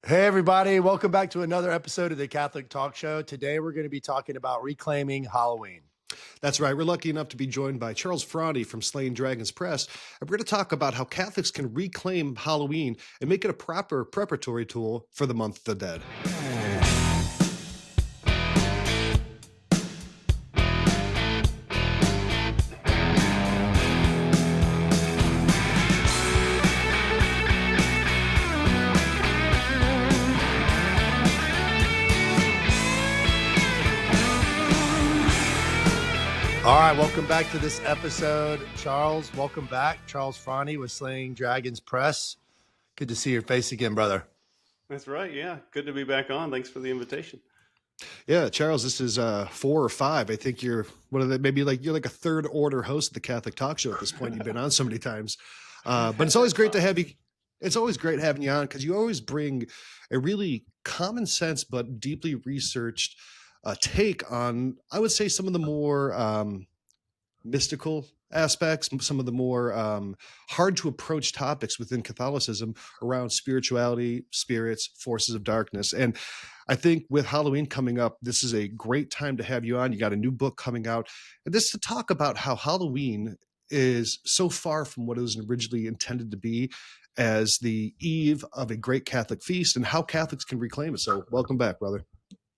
Hey, everybody. Welcome back to another episode of the Catholic Talk Show. Today, we're going to be talking about reclaiming Halloween. That's right. We're lucky enough to be joined by Charles Fraune from Slaying Dragons Press. And we're going to talk about how Catholics can reclaim Halloween and make it a proper preparatory tool for the month of the dead. All right, welcome back to this episode. Charles, welcome back. Charles Fraune with Slaying Dragons Press. Good to see your face again, brother. That's right. Yeah. Good to be back on. Thanks for the invitation. Yeah, Charles, this is 4 or 5. I think you're one of the, maybe like you're like a third order host of the Catholic Talk Show at this point. You've been on so many times. But it's always great to have you. It's always great having you on because you always bring a really common sense but deeply researched take on, I would say, some of the more mystical aspects, some of the more hard to approach topics within Catholicism around spirituality, spirits, forces of darkness. And I think with Halloween coming up, this is a great time to have you on. You got a new book coming out, and this to talk about how Halloween is so far from what it was originally intended to be as the eve of a great Catholic feast and how Catholics can reclaim it. So welcome back, brother.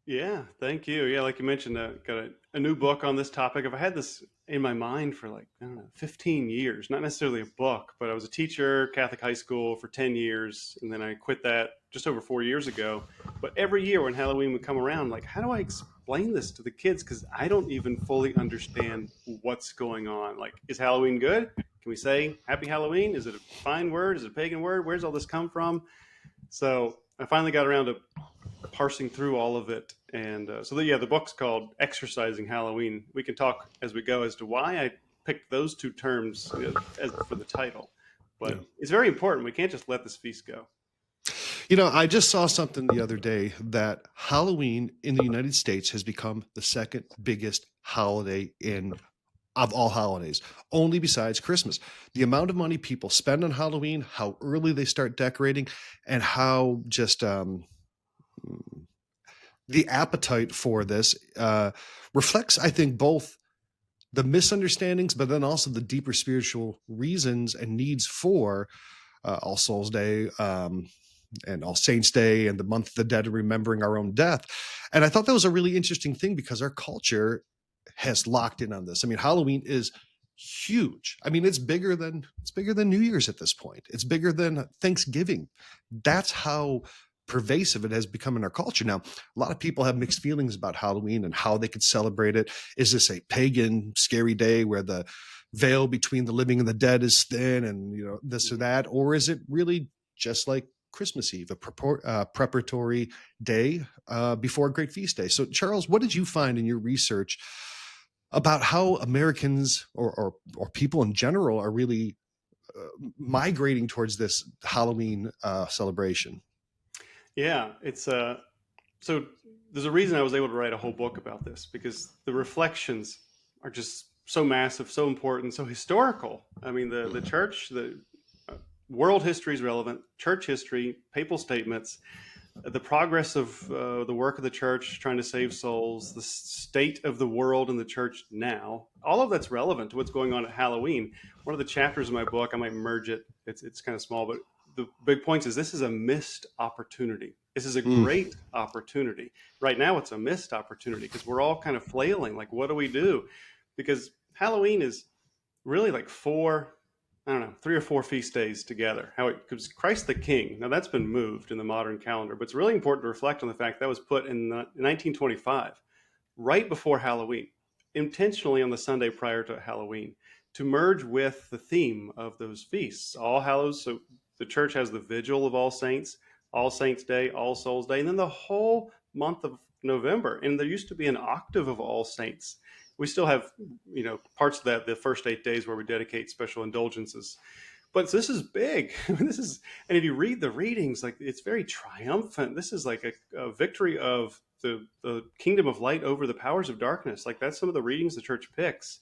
Yeah. Thank you. Yeah. Like you mentioned, got a new book on this topic. I've had this in my mind for like, I don't know, 15 years, not necessarily a book, but I was a teacher, Catholic high school for 10 years. And then I quit that just over 4 years ago. But every year when Halloween would come around, like, how do I explain this to the kids? Because I don't even fully understand what's going on. Like, is Halloween good? Can we say Happy Halloween? Is it a fine word? Is it a pagan word? Where's all this come from? So I finally got around to parsing through all of it. And the book's called Exorcising Halloween. We can talk as we go as to why I picked those two terms as for the title. But It's very important. We can't just let this feast go. You know, I just saw something the other day that Halloween in the United States has become the second biggest holiday of all holidays, only besides Christmas. The amount of money people spend on Halloween, how early they start decorating, and how just the appetite for this reflects, I think, both the misunderstandings, but then also the deeper spiritual reasons and needs for All Souls Day and All Saints Day and the month of the dead and remembering our own death. And I thought that was a really interesting thing because our culture has locked in on this. I mean, Halloween is huge. I mean, it's bigger than New Year's at this point. It's bigger than Thanksgiving. That's how pervasive it has become in our culture. Now, a lot of people have mixed feelings about Halloween and how they could celebrate it. Is this a pagan, scary day where the veil between the living and the dead is thin and, you know, this or that? Or is it really just like Christmas Eve, a preparatory day before a great feast day? So, Charles, what did you find in your research about how Americans or people in general are really migrating towards this Halloween celebration? Yeah, it's so there's a reason I was able to write a whole book about this, because the reflections are just so massive, so important, so historical. I mean, the church, the world history is relevant, church history, papal statements, the progress of the work of the church trying to save souls, the state of the world and the church now, all of that's relevant to what's going on at Halloween. One of the chapters in my book, I might merge it, it's kind of small, but the big point is this is a missed opportunity. This is a great opportunity. Right now it's a missed opportunity because we're all kind of flailing. Like, what do we do? Because Halloween is really like 3 or 4 feast days together. Because Christ the King, now that's been moved in the modern calendar, but it's really important to reflect on the fact that was put in 1925, right before Halloween, intentionally on the Sunday prior to Halloween, to merge with the theme of those feasts. All Hallows, so the church has the Vigil of All Saints, All Saints Day, All Souls Day, and then the whole month of November. And there used to be an octave of All Saints. We still have, parts of that, the first 8 days where we dedicate special indulgences. But this is big. And if you read the readings, like, it's very triumphant. This is like a victory of the kingdom of light over the powers of darkness. Like, that's some of the readings the church picks.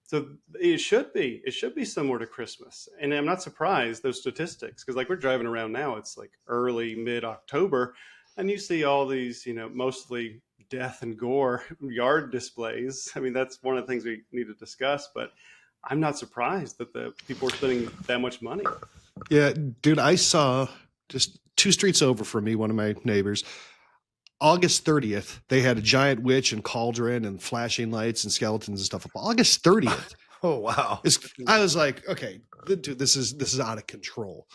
So it should be similar to Christmas. And I'm not surprised those statistics, because like we're driving around now, it's like early mid-October, and you see all these, mostly death and gore yard displays. I mean, that's one of the things we need to discuss, but I'm not surprised that the people are spending that much money. Yeah, dude, I saw just 2 streets over from me, one of my neighbors, August 30th, they had a giant witch and cauldron and flashing lights and skeletons and stuff. August 30th. Oh, wow. I was like, okay, dude, this is out of control.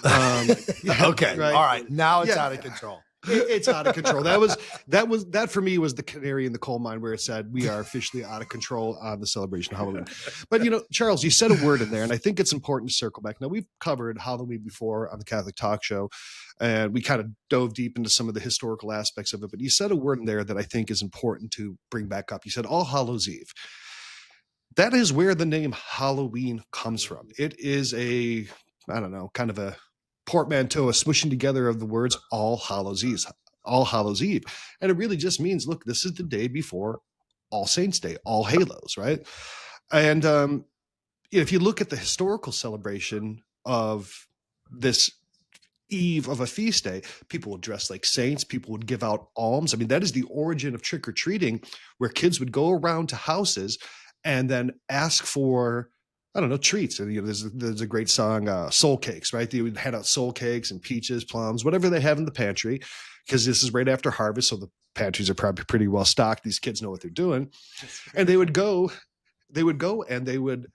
Okay. Right? All right. Now it's out of control. It's out of control. That for me was the canary in the coal mine, where it said we are officially out of control on the celebration of Halloween. But Charles, you said a word in there, and I think it's important to circle back. Now, we've covered Halloween before on the Catholic Talk Show, and we kind of dove deep into some of the historical aspects of it. But you said a word in there that I think is important to bring back up. You said All Hallows Eve. That is where the name Halloween comes from. It is kind of a portmanteau, a smushing together of the words All Hallows Eve, and it really just means, look, this is the day before All Saints Day, All Hallows, right? And if you look at the historical celebration of this eve of a feast day, people would dress like saints, people would give out alms. I mean, that is the origin of trick-or-treating, where kids would go around to houses and then ask for, I don't know, treats. And there's a great song, Soul Cakes, right? They would hand out soul cakes and peaches, plums, whatever they have in the pantry, because this is right after harvest, so the pantries are probably pretty well stocked. These kids know what they're doing. And they would go and they would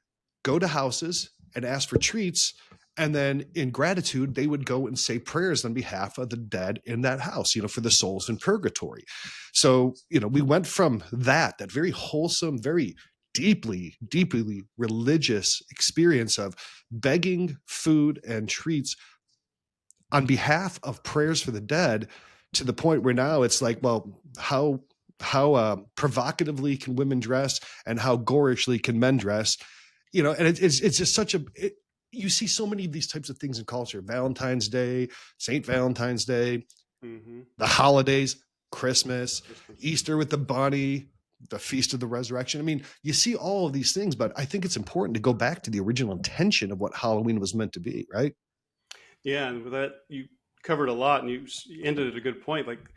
go to houses and ask for treats. And then in gratitude, they would go and say prayers on behalf of the dead in that house, for the souls in purgatory. So, we went from that very wholesome, very deeply, deeply religious experience of begging food and treats on behalf of prayers for the dead, to the point where now it's like, well, how provocatively can women dress, and how gorishly can men dress? And it's just such you see so many of these types of things in culture. Valentine's Day, St. Valentine's Day, the holidays, Christmas, Easter with the bunny, the Feast of the Resurrection. I mean, you see all of these things, but I think it's important to go back to the original intention of what Halloween was meant to be, right? Yeah, and with that, you covered a lot, and you ended at a good point. Like,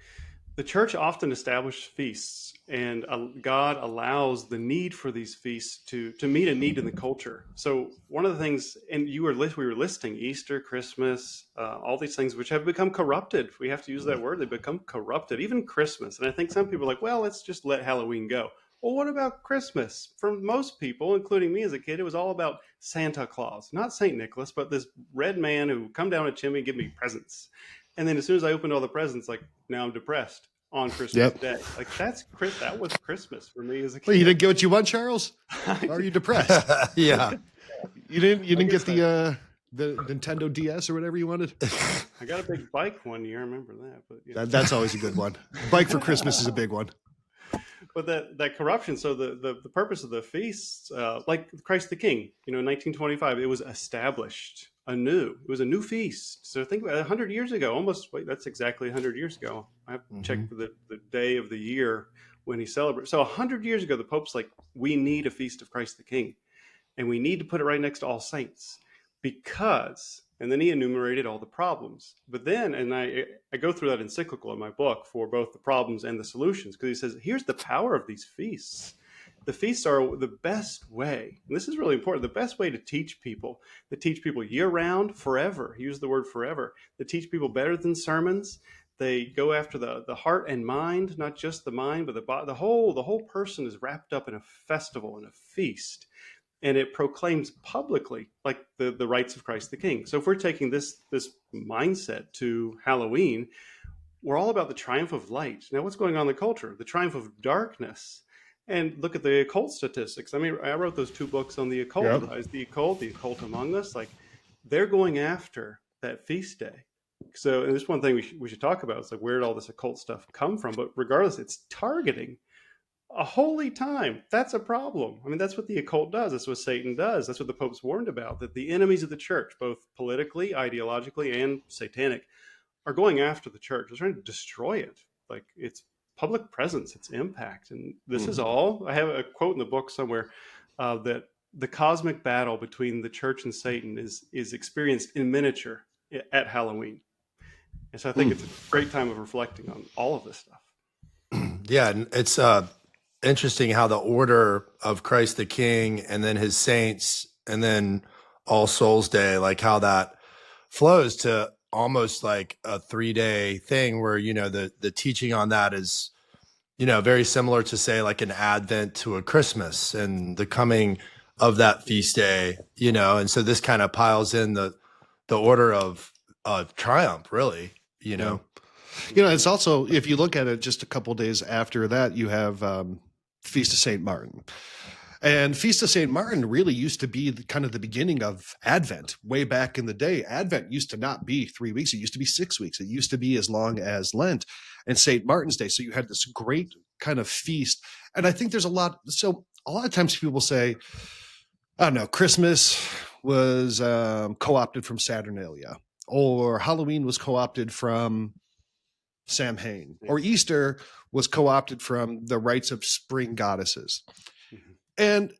the church often established feasts, and God allows the need for these feasts to meet a need in the culture. So one of the things, and we were listing Easter, Christmas, all these things which have become corrupted. We have to use that word. They become corrupted, even Christmas. And I think some people are like, well, let's just let Halloween go. Well, what about Christmas? For most people, including me as a kid, it was all about Santa Claus, not St. Nicholas, but this red man who would come down a chimney and give me presents. And then as soon as I opened all the presents, like, now I'm depressed on Christmas Day. Like, that was Christmas for me as a kid. Well, you didn't get what you want, Charles? Or are you depressed? Yeah. You didn't get the Nintendo DS or whatever you wanted? I got a big bike one year, I remember that. But yeah. That's always a good one. Bike for Christmas is a big one. But that corruption, so the purpose of the feasts, like Christ the King, in 1925, it was established anew. It was a new feast. So think about it, 100 years ago, that's exactly 100 years ago. I have to check the day of the year when he celebrated. So 100 years ago, the Pope's like, we need a feast of Christ the King. And we need to put it right next to All Saints, because, and then he enumerated all the problems. But then, and I go through that encyclical in my book for both the problems and the solutions, because he says, here's the power of these feasts. The feasts are the best way, and this is really important, the best way to teach people year-round, forever. He used the word forever. They teach people better than sermons. They go after the heart and mind, not just the mind, but the whole person is wrapped up in a festival and a feast. And it proclaims publicly, like the rights of Christ the King. So if we're taking this mindset to Halloween, we're all about the triumph of light. Now, what's going on in the culture? The triumph of darkness. And look at the occult statistics. I mean, I wrote those 2 books on the occult, the occult among us. Like, they're going after that feast day. So, and this one thing we should talk about is like, where did all this occult stuff come from? But regardless, it's targeting a holy time. That's a problem. I mean, that's what the occult does. That's what Satan does. That's what the Pope's warned about, that the enemies of the church, both politically, ideologically, and satanic, are going after the church. They're trying to destroy it. Like, its public presence, its impact. And this is all, I have a quote in the book somewhere that the cosmic battle between the church and Satan is experienced in miniature at Halloween. And so I think it's a great time of reflecting on all of this stuff. Yeah, and it's interesting how the order of Christ the King and then his saints and then All Souls Day, like how that flows to almost like a 3-day thing where, you know, the teaching on that is, you know, very similar to say like an Advent to a Christmas and the coming of that feast day, you know, and so this kind of piles in the order of triumph, really, you know. You know, it's also, if you look at it just a couple of days after that, you have Feast of St. Martin. And Feast of St. Martin really used to be kind of the beginning of Advent way back in the day. Advent used to not be 3 weeks. It used to be 6 weeks. It used to be as long as Lent and St. Martin's Day. So you had this great kind of feast. And I think there's a lot of times people say, I don't know, Christmas was co-opted from Saturnalia, or Halloween was co-opted from Samhain, or Easter was co-opted from the rites of spring goddesses. Mm-hmm. And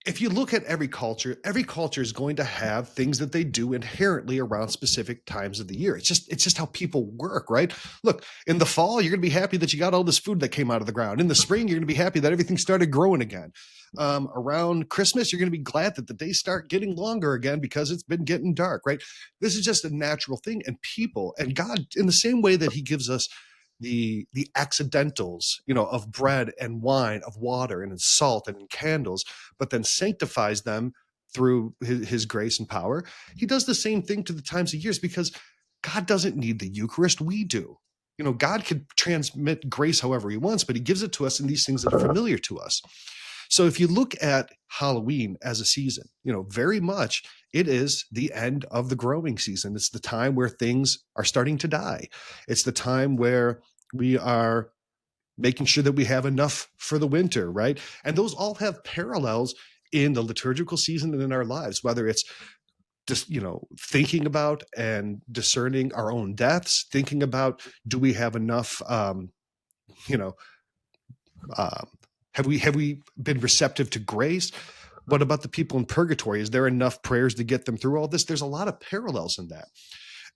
if you look at every culture is going to have things that they do inherently around specific times of the year. It's just how people work, right? Look, in the fall, you're going to be happy that you got all this food that came out of the ground. In the spring, you're going to be happy that everything started growing again. Around Christmas, you're going to be glad that the days start getting longer again because it's been getting dark, right? This is just a natural thing. And people and God, in the same way that he gives us the accidentals, you know, of bread and wine, of water and salt and candles, but then sanctifies them through his grace and power. He does the same thing to the times of years because God doesn't need the Eucharist. We do. You know, God can transmit grace however he wants, but he gives it to us in these things that are familiar to us. So if you look at Halloween as a season, you know, very much it is the end of the growing season. It's the time where things are starting to die. It's the time where we are making sure that we have enough for the winter, right? And those all have parallels in the liturgical season and in our lives, whether it's just, you know, thinking about and discerning our own deaths, thinking about, do we have enough, have we been receptive to grace? What about the people in purgatory? Is there enough prayers to get them through all this? There's a lot of parallels in that.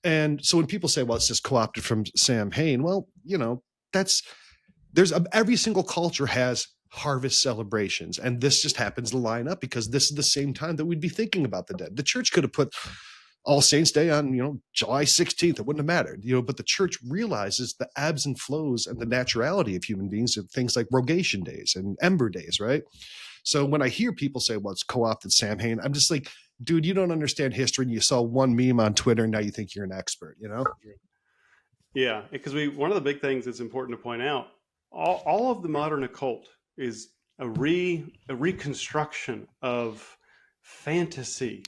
And so when people say, well, it's just co-opted from Samhain, well, you know, every single culture has harvest celebrations. And this just happens to line up because this is the same time that we'd be thinking about the dead. The church could have put All Saints Day on, you know, July 16th. It wouldn't have mattered, you know, but the church realizes the ebbs and flows and the naturality of human beings of things like rogation days and ember days, right? So when I hear people say, well, it's co-opted Samhain, I'm just like, dude, you don't understand history. And you saw one meme on Twitter and now you think you're an expert, you know? Yeah, because one of the big things that's important to point out, all of the modern occult is a reconstruction of fantasy.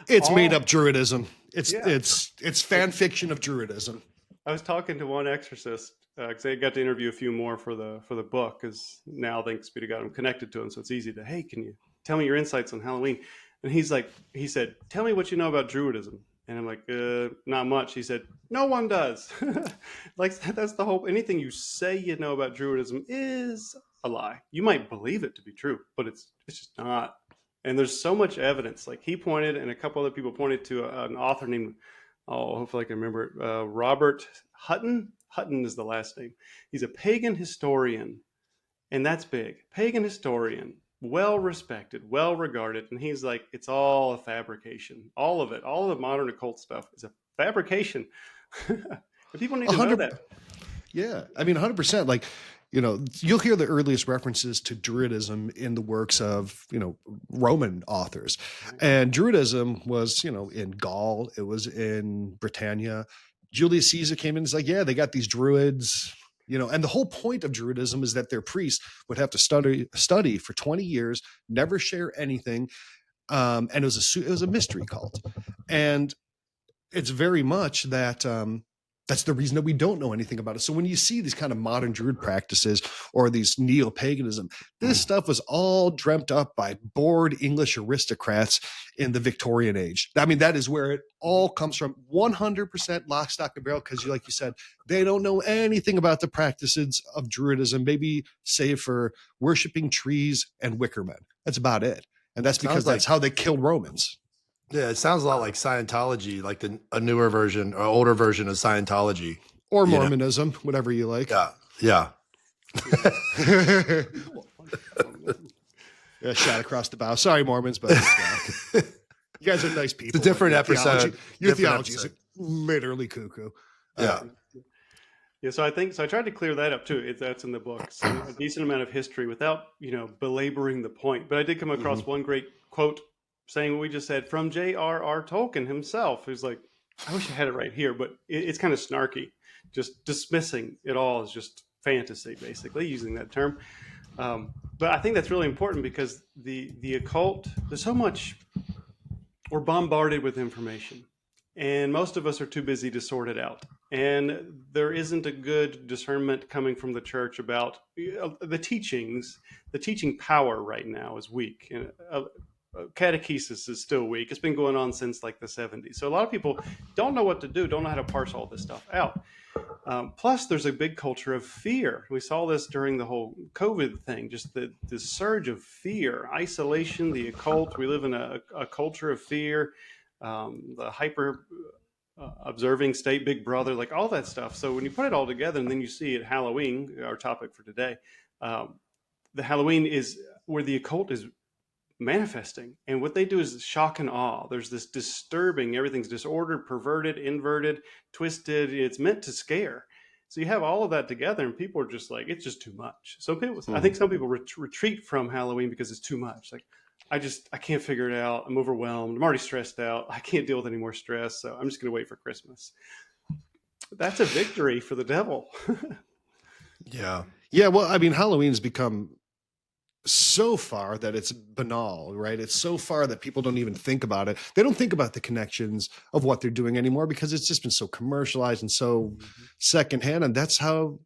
It's made up Druidism. It's fan fiction of Druidism. I was talking to one exorcist because I got to interview a few more for the book, because now, thanks be to God, I'm connected to him, so it's easy to, hey, can you tell me your insights on Halloween? And he said, tell me what you know about Druidism. And I'm like, not much. He said, no one does. Like, that's the whole, anything you say you know about Druidism is a lie. You might believe it to be true, but it's just not. And there's so much evidence. Like, he pointed, and a couple other people pointed to an author named, hopefully I can remember it, Robert Hutton. Hutton is the last name. He's a pagan historian, and that's big. Pagan historian, well respected, well regarded, and he's like, it's all a fabrication. All of it, all of the modern occult stuff is a fabrication. And people need to know that. Yeah, I mean, 100%. Like, you know, you'll hear the earliest references to Druidism in the works of, you know, Roman authors. And Druidism was, you know, in Gaul, it was in Britannia. Julius Caesar came in and was like, yeah, they got these Druids, you know, and the whole point of Druidism is that their priests would have to study for 20 years, never share anything. And it was a mystery cult. And it's very much that, That's the reason that we don't know anything about it. So when you see these kind of modern Druid practices or these neo-paganism, this stuff was all dreamt up by bored English aristocrats in the Victorian age. I mean, that is where it all comes from, 100% lock, stock, and barrel, because like you said, they don't know anything about the practices of Druidism, maybe save for worshiping trees and wicker men. That's about it. And that's because that's how they killed Romans. Yeah, it sounds a lot like Scientology, like a newer version or older version of Scientology. Or Mormonism, whatever you like. Yeah. Shot across the bow. Sorry, Mormons, but you guys are nice people. It's a different episode. Your theology is literally cuckoo. Yeah. Yeah, so I tried to clear that up too. That's in the book. So a decent amount of history without, belaboring the point. But I did come across one great quote saying what we just said from J.R.R. Tolkien himself, who's like, I wish I had it right here, but it's kind of snarky, just dismissing it all as just fantasy, basically, using that term. But I think that's really important because the occult, there's so much, we're bombarded with information, and most of us are too busy to sort it out. And there isn't a good discernment coming from the church about the teachings. The teaching power right now is weak. And, catechesis is still weak. It's been going on since like the 70s. So a lot of people don't know what to do, don't know how to parse all this stuff out. Plus, there's a big culture of fear. We saw this during the whole COVID thing, just the surge of fear, isolation, the occult. We live in a culture of fear, the hyper observing state, Big Brother, like all that stuff. So when you put it all together and then you see at Halloween, our topic for today, the Halloween is where the occult is manifesting, and what they do is shock and awe. There's this disturbing, everything's disordered, perverted, inverted, twisted. It's meant to scare. So you have all of that together, and people are just like, it's just too much. So people, I think some people retreat from Halloween because it's too much. Like, I can't figure it out. I'm overwhelmed. I'm already stressed out. I can't deal with any more stress. So I'm just going to wait for Christmas. That's a victory for the devil. Yeah. Yeah. Well, I mean, Halloween's become so far that it's banal, right? It's so far that people don't even think about it. They don't think about the connections of what they're doing anymore because it's just been so commercialized and so secondhand. And that's how,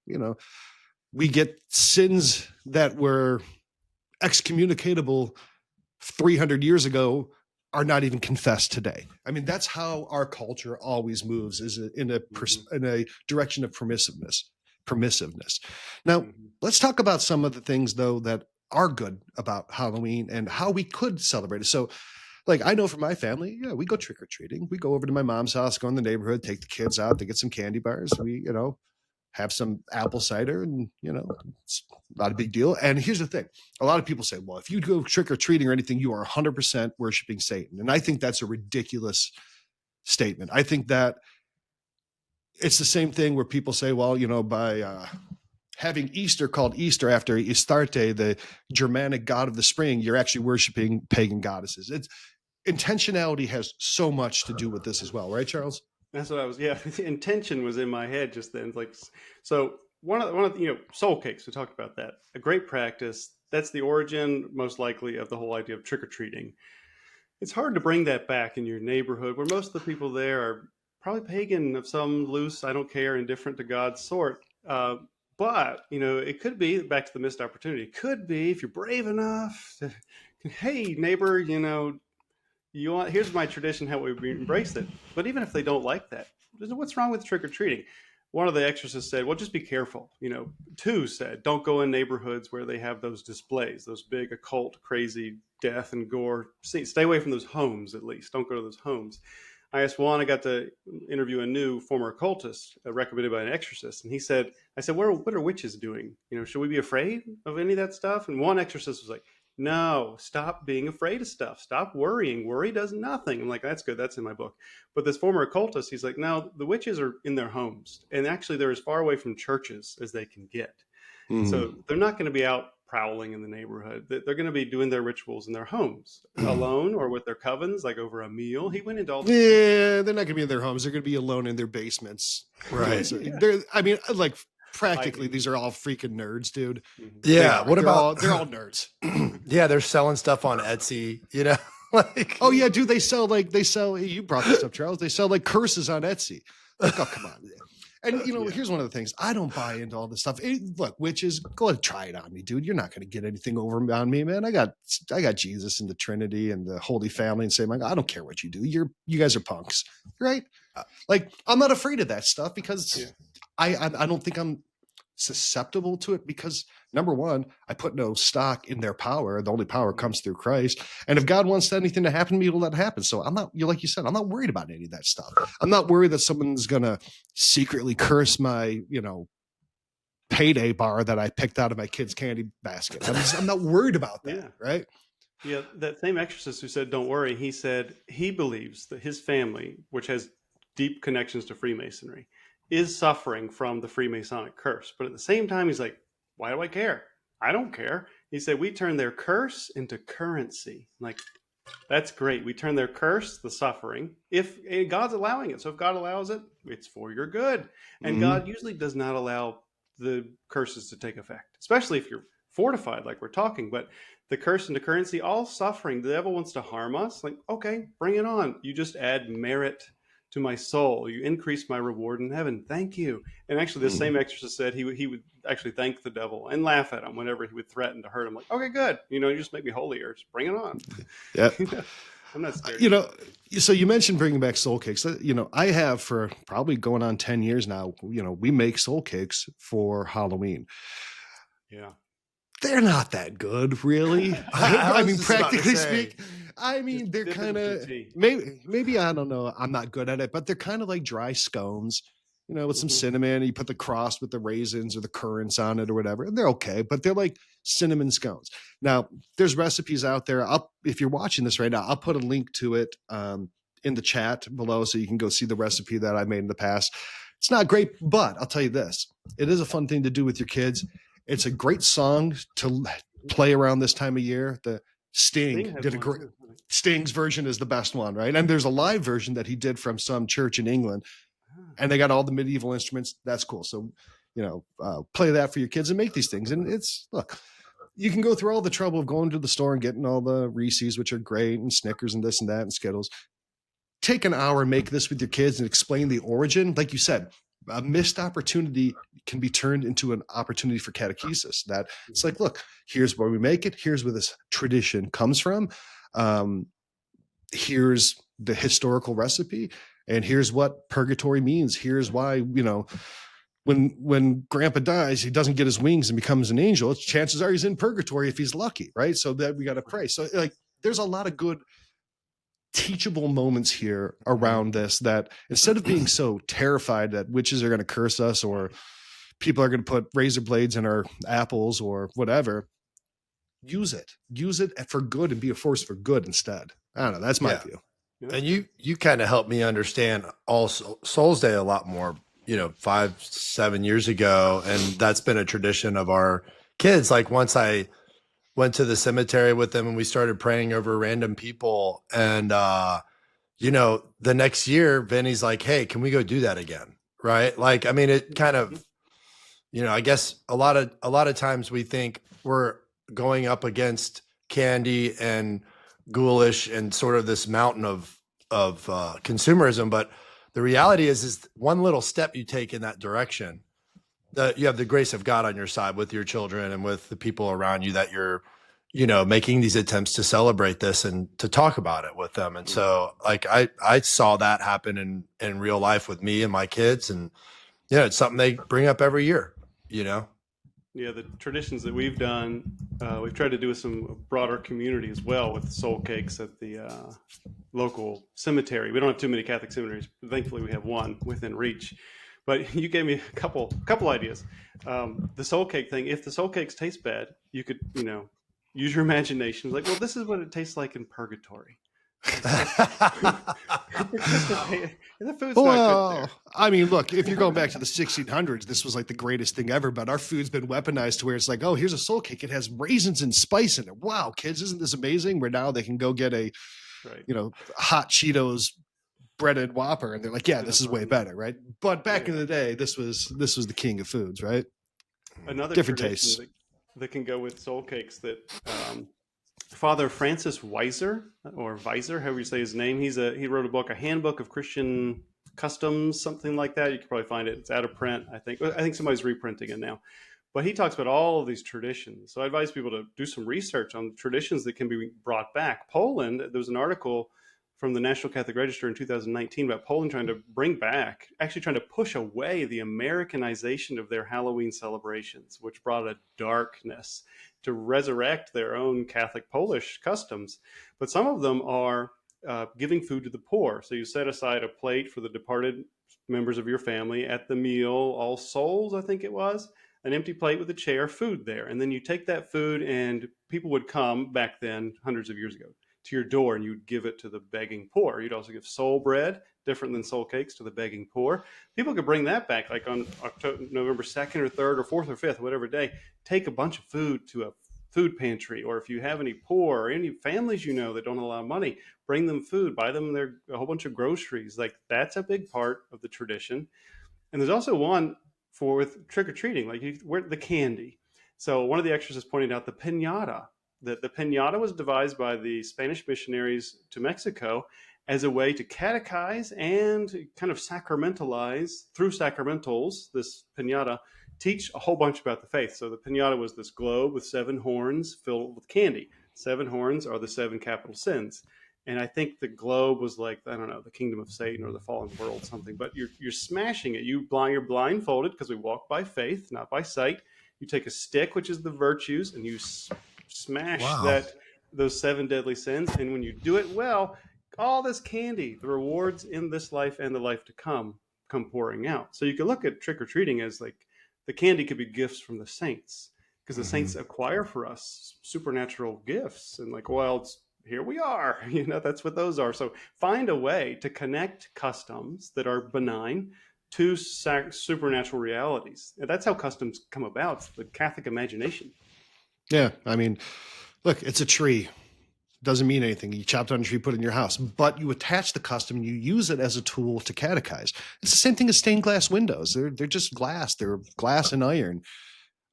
we get sins that were excommunicatable 300 years ago are not even confessed today. I mean, that's how our culture always moves, is in a direction of permissiveness. Now, let's talk about some of the things though that are good about Halloween and how we could celebrate it. So, like, I know for my family, we go trick-or-treating. We go over to my mom's house, go in the neighborhood, take the kids out to get some candy bars. We, have some apple cider, and, it's not a big deal. And here's the thing. A lot of people say, well, if you go trick-or-treating or anything, you are 100% worshiping Satan. And I think that's a ridiculous statement. I think that it's the same thing where people say, well, by having Easter called Easter after Astarte, the Germanic god of the spring, you're actually worshiping pagan goddesses. Intentionality has so much to do with this as well, right, Charles? That's what I was. Yeah, intention was in my head just then. Like, so one of soul cakes. We talked about that. A great practice. That's the origin, most likely, of the whole idea of trick or treating. It's hard to bring that back in your neighborhood, where most of the people there are probably pagan of some loose, I don't care, indifferent to God sort. But, it could be, back to the missed opportunity, it could be, if you're brave enough to, hey, neighbor, here's my tradition, how we embrace it. But even if they don't like that, what's wrong with trick-or-treating? One of the exorcists said, well, just be careful. Two said, don't go in neighborhoods where they have those displays, those big occult, crazy death and gore. Stay away from those homes, at least. Don't go to those homes. I asked one, I got to interview a new former occultist recommended by an exorcist. And I said, what are witches doing? Should we be afraid of any of that stuff? And one exorcist was like, no, stop being afraid of stuff. Stop worrying. Worry does nothing. I'm like, that's good. That's in my book. But this former occultist, he's like, no, the witches are in their homes. And actually, they're as far away from churches as they can get. Mm-hmm. So they're not going to be out prowling in the neighborhood. They're going to be doing their rituals in their homes, alone or with their covens, like over a meal. He went into all they're not going to be in their homes. They're going to be alone in their basements. Right. So practically, these are all freaking nerds, dude. Yeah. What about they're all nerds. Yeah, they're selling stuff on Etsy, like, oh yeah, dude, they sell you brought this up, Charles. They sell like curses on Etsy. Like, oh, come on. And Yeah. here's one of the things. I don't buy into all this stuff. Look, witches, go ahead and try it on me, dude. You're not going to get anything over on me, man. I got Jesus and the Trinity and the Holy Family, and say, I don't care what you do. You guys are punks, right? Like, I'm not afraid of that stuff because I don't think I'm susceptible to it, because number one, I put no stock in their power. The only power comes through Christ. And if God wants anything to happen to me, he'll let it happen. So I'm not, like you said, I'm not worried about any of that stuff. I'm not worried that someone's going to secretly curse my, payday bar that I picked out of my kid's candy basket. I'm not worried about that. Right. Yeah. That same exorcist who said, don't worry, he said he believes that his family, which has deep connections to Freemasonry, is suffering from the Freemasonic curse. But at the same time, he's like, why do I care? I don't care. He said, we turn their curse into currency. Like, that's great. We turn their curse, the suffering, if God's allowing it. So if God allows it, it's for your good. And God usually does not allow the curses to take effect, especially if you're fortified, like we're talking. But the curse into currency, all suffering, the devil wants to harm us. Like, okay, bring it on. You just add merit to my soul. You increase my reward in heaven. Thank you. And actually, this same exorcist said he would actually thank the devil and laugh at him whenever he would threaten to hurt him. Like, okay, good. You just make me holier. Just bring it on. Yeah. I'm not scared. So you mentioned bringing back soul cakes. I have for probably going on 10 years now. We make soul cakes for Halloween. Yeah. They're not that good, really. I mean, practically speaking, they're kind of, maybe, I don't know, I'm not good at it, but they're kind of like dry scones, with some cinnamon. You put the cross with the raisins or the currants on it or whatever, and they're okay, but they're like cinnamon scones. Now, there's recipes out there. If you're watching this right now, I'll put a link to it in the chat below so you can go see the recipe that I made in the past. It's not great, but I'll tell you this. It is a fun thing to do with your kids. It's a great song to play around this time of year. The Sting did a great. Sting's version is the best one, right? And there's a live version that he did from some church in England, and they got all the medieval instruments. That's cool. So, play that for your kids and make these things. And look, you can go through all the trouble of going to the store and getting all the Reese's, which are great, and Snickers and this and that and Skittles. Take an hour and make this with your kids and explain the origin. Like you said, a missed opportunity can be turned into an opportunity for catechesis. That it's like, look, here's where we make it. Here's where this tradition comes from. Here's the historical recipe, and here's what purgatory means. Here's why, when grandpa dies, he doesn't get his wings and becomes an angel. Chances are he's in purgatory if he's lucky, right? So that we got to pray. So there's a lot of good teachable moments here around this, that instead of being so terrified that witches are going to curse us or people are going to put razor blades in our apples or whatever, use it for good and be a force for good instead. I don't know. That's my view. And you kind of helped me understand All Souls Day a lot more, 5-7 years ago. And that's been a tradition of our kids. Like, once I went to the cemetery with them and we started praying over random people. And, the next year, Vinny's like, hey, can we go do that again? Right. Like, it kind of, I guess a lot of times we think we're going up against candy and ghoulish and sort of this mountain of consumerism. But the reality is one little step you take in that direction, that you have the grace of God on your side with your children and with the people around you, that you're, making these attempts to celebrate this and to talk about it with them. And so, like, I saw that happen in real life with me and my kids, and it's something they bring up every year, Yeah, the traditions that we've done, we've tried to do with some broader community as well, with soul cakes at the local cemetery. We don't have too many Catholic cemeteries, but thankfully we have one within reach. But you gave me a couple ideas. The soul cake thing, if the soul cakes taste bad, you could, use your imagination. Like, well, this is what it tastes like in purgatory. The food's not good there. Look, if you're going back to the 1600s, this was like the greatest thing ever, but our food's been weaponized to where it's like, oh, here's a soul cake. It has raisins and spice in it. Wow, kids, isn't this amazing? Where now they can go get a, hot Cheetos breaded Whopper, and they're like, yeah, this is way better, right? But back in the day, this was the king of foods, right? Another different tastes that can go with soul cakes that Father Francis Weiser, or Weiser, however you say his name, he wrote a book, A Handbook of Christian Customs, something like that. You can probably find it. It's out of print, I think. I think somebody's reprinting it now. But he talks about all of these traditions. So I advise people to do some research on traditions that can be brought back. Poland, there was an article from the National Catholic Register in 2019 about Poland trying to bring back, actually trying to push away the Americanization of their Halloween celebrations, which brought a darkness, to resurrect their own Catholic Polish customs. But some of them are giving food to the poor. So you set aside a plate for the departed members of your family at the meal, All Souls, I think it was, an empty plate with a chair, food there. And then you take that food, and people would come back then, hundreds of years ago, to your door, and you'd give it to the begging poor. You'd also give soul bread, different than soul cakes, to the begging poor. People could bring that back, like on November 2nd or 3rd or 4th or 5th, whatever day. Take a bunch of food to a food pantry, or if you have any poor or any families you know that don't allow money, bring them food, buy them a whole bunch of groceries. Like, that's a big part of the tradition. And there's also one for with trick-or-treating, like the candy. So one of the exorcists pointed out the piñata. The piñata was devised by the Spanish missionaries to Mexico as a way to catechize and kind of sacramentalize, through sacramentals, this piñata, teach a whole bunch about the faith. So the piñata was this globe with 7 horns filled with candy. 7 horns are the 7 capital sins. And I think the globe was like, I don't know, the kingdom of Satan or the fallen world, something. But you're smashing it. You're blindfolded, because we walk by faith, not by sight. You take a stick, which is the virtues, and you smash those 7 deadly sins. And when you do it well, all this candy, the rewards in this life and the life to come pouring out. So you can look at trick-or-treating as like, the candy could be gifts from the saints, because the saints acquire for us supernatural gifts. And like, well, here we are, that's what those are. So find a way to connect customs that are benign to supernatural realities. And that's how customs come about. It's the Catholic imagination. Yeah. I mean, look, it's a tree. Doesn't mean anything. You chop down a tree, put it in your house, but you attach the custom, you use it as a tool to catechize. It's the same thing as stained glass windows. They're just glass. They're glass and iron.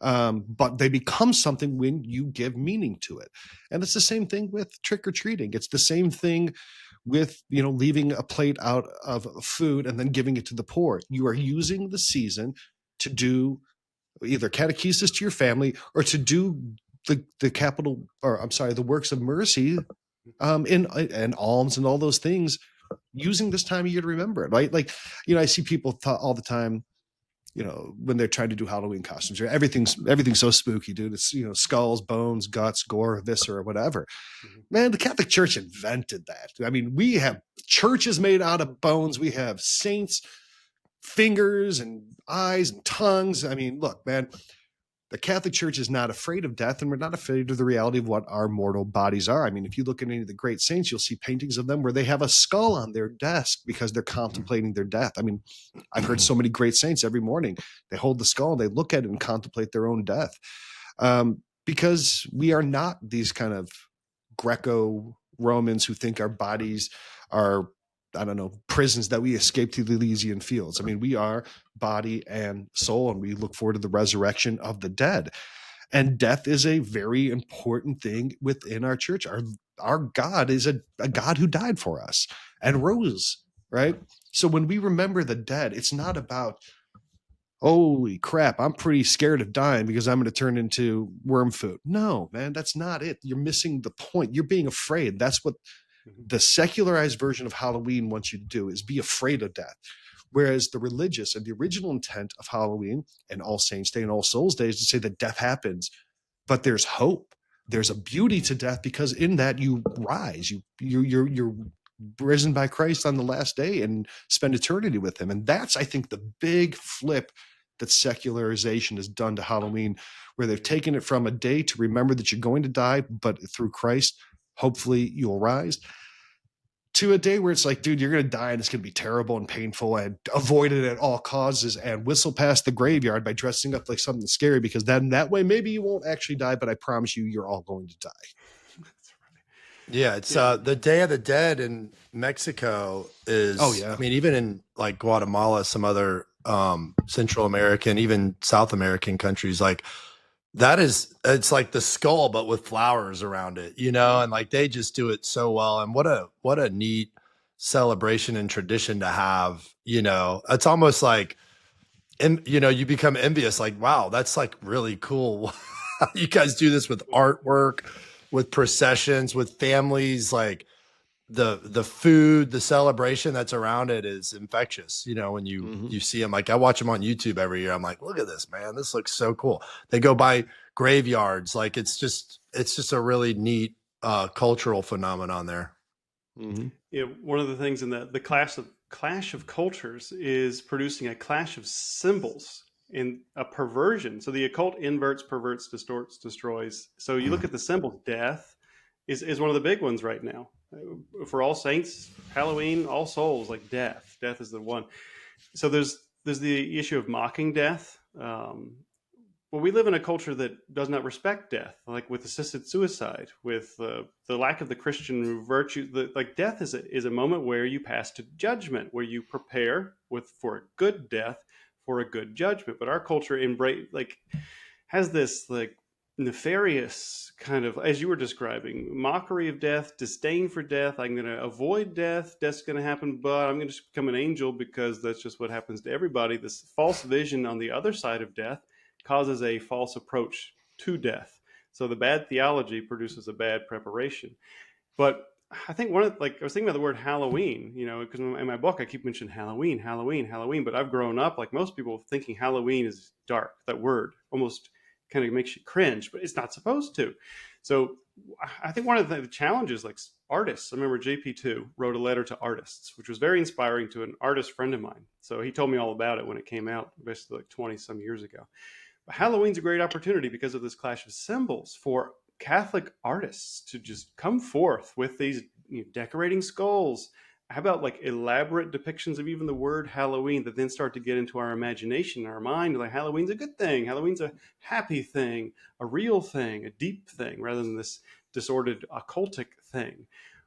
But they become something when you give meaning to it. And it's the same thing with trick-or-treating. It's the same thing with, leaving a plate out of food and then giving it to the poor. You are using the season to do either catechesis to your family, or to do the works of mercy, and alms and all those things, using this time of year to remember it, right? Like, I see people all the time, when they're trying to do Halloween costumes, or everything's so spooky, dude. It's, skulls, bones, guts, gore, viscera, whatever. Man, the Catholic Church invented that. I mean, we have churches made out of bones. We have saints' fingers and eyes and tongues. I mean, look, man, the Catholic Church is not afraid of death, and we're not afraid of the reality of what our mortal bodies are. I mean, if you look at any of the great saints, you'll see paintings of them where they have a skull on their desk because they're contemplating their death. I mean, I've heard so many great saints every morning. They hold the skull, and they look at it and contemplate their own death, because we are not these kind of Greco-Romans who think our bodies are, I don't know, prisons that we escape to the Elysian fields. I mean, we are body and soul, and we look forward to the resurrection of the dead. And death is a very important thing within our church. Our God is a God who died for us and rose, right? So when we remember the dead, it's not about, holy crap, I'm pretty scared of dying because I'm going to turn into worm food. No, man, that's not it. You're missing the point. You're being afraid. That's what the secularized version of Halloween wants you to do, is be afraid of death. Whereas the religious and the original intent of Halloween and All Saints' Day and All Souls' Day is to say that death happens, but there's hope. There's a beauty to death, because in that you rise. You're risen by Christ on the last day and spend eternity with him. And that's, I think, the big flip that secularization has done to Halloween, where they've taken it from a day to remember that you're going to die, but through Christ, hopefully you'll rise, to a day where it's like, dude, you're going to die and it's going to be terrible and painful, and avoid it at all causes and whistle past the graveyard by dressing up like something scary, because then that way maybe you won't actually die, but I promise you're all going to die. That's right. Yeah, it's the Day of the Dead in Mexico is, I mean, even in like Guatemala, some other Central American, even South American countries, like that is, it's like the skull, but with flowers around it, and like they just do it so well. And what a neat celebration and tradition to have. It's almost like, and you become envious, like, wow, that's like really cool. You guys do this with artwork, with processions, with families, like the food, the celebration that's around it is infectious. When you see them, like I watch them on YouTube every year. I'm like, look at this, man. This looks so cool. They go by graveyards. Like it's just a really neat cultural phenomenon there. One of the things in the clash of cultures is producing a clash of symbols in a perversion. So the occult inverts, perverts, distorts, destroys. So you look at the symbols. Death is one of the big ones right now. For All Saints, Halloween, All Souls, like death is the one. So there's the issue of mocking death. Well, we live in a culture that does not respect death, like with assisted suicide, with the lack of the Christian virtue. Like death is a moment where you pass to judgment, where you prepare for a good death, for a good judgment. But our culture has this like nefarious kind of, as you were describing, mockery of death, disdain for death. I'm going to avoid death. Death's going to happen, but I'm going to become an angel because that's just what happens to everybody. This false vision on the other side of death causes a false approach to death. So the bad theology produces a bad preparation. But I think I was thinking about the word Halloween, because in my book I keep mentioning Halloween, but I've grown up like most people thinking Halloween is dark. That word almost kind of makes you cringe, but it's not supposed to. So I think one of the challenges, like artists, I remember JP2 wrote a letter to artists, which was very inspiring to an artist friend of mine. So he told me all about it when it came out, basically like 20 some years ago. But Halloween's a great opportunity because of this clash of symbols for Catholic artists to just come forth with these decorating skulls. How about like elaborate depictions of even the word Halloween that then start to get into our imagination, our mind? Like Halloween's a good thing. Halloween's a happy thing, a real thing, a deep thing, rather than this disordered occultic thing.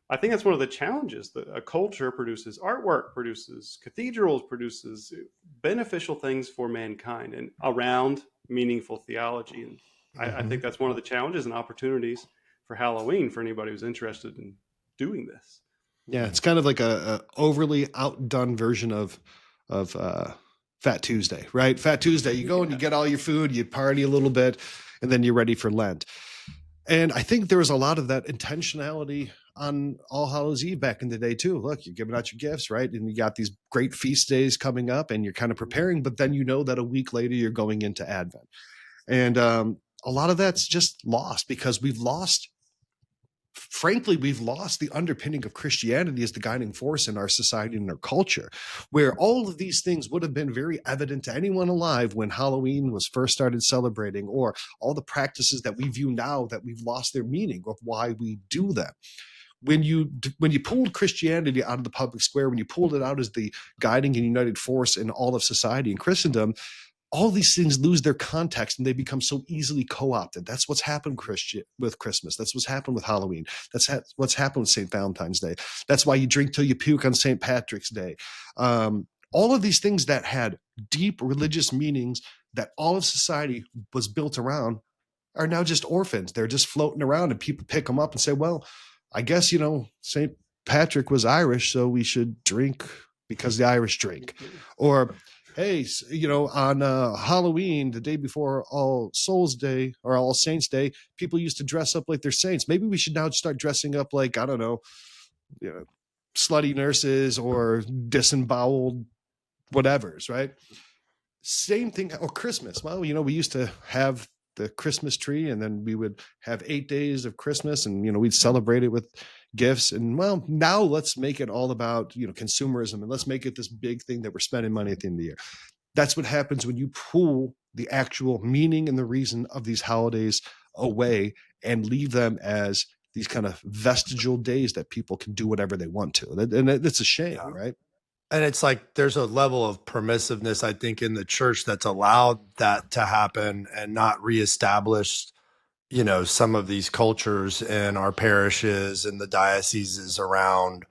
I think that's one of the challenges that a culture produces artwork, produces cathedrals, produces beneficial things for mankind and around meaningful theology. And I think that's one of the challenges and opportunities for Halloween for anybody who's interested in doing this. Yeah, it's kind of like a overly outdone version of Fat Tuesday, right? Fat Tuesday, you go and you get all your food, you party a little bit, and then you're ready for Lent. And I think there was a lot of that intentionality on All Hallows Eve back in the day too. Look, you're giving out your gifts, right? And you got these great feast days coming up and you're kind of preparing, but then you know that a week later you're going into Advent. And a lot of that's just lost because we've lost the underpinning of Christianity as the guiding force in our society and our culture, where all of these things would have been very evident to anyone alive when Halloween was first started celebrating, or all the practices that we view now that we've lost their meaning of why we do them. When you pulled Christianity out of the public square, when you pulled it out as the guiding and united force in all of society and Christendom, all these things lose their context and they become so easily co-opted. That's what's happened with Christmas. That's what's happened with Halloween. That's what's happened with St. Valentine's Day. That's why you drink till you puke on St. Patrick's Day. All of these things that had deep religious meanings that all of society was built around are now just orphans. They're just floating around and people pick them up and say, well, I guess, St. Patrick was Irish, so we should drink because the Irish drink. Or, hey, on Halloween, the day before All Souls Day or All Saints Day, people used to dress up like they're saints. Maybe we should now start dressing up like, I don't know, slutty nurses or disemboweled whatevers, right? Same thing. Or Christmas. Well, we used to have the Christmas tree and then we would have 8 days of Christmas and, we'd celebrate it with gifts. And well, now let's make it all about, consumerism, and let's make it this big thing that we're spending money at the end of the year. That's what happens when you pull the actual meaning and the reason of these holidays away and leave them as these kind of vestigial days that people can do whatever they want to. And it's a shame, right? And it's like there's a level of permissiveness, I think, in the church that's allowed that to happen and not reestablished, some of these cultures in our parishes and the dioceses around,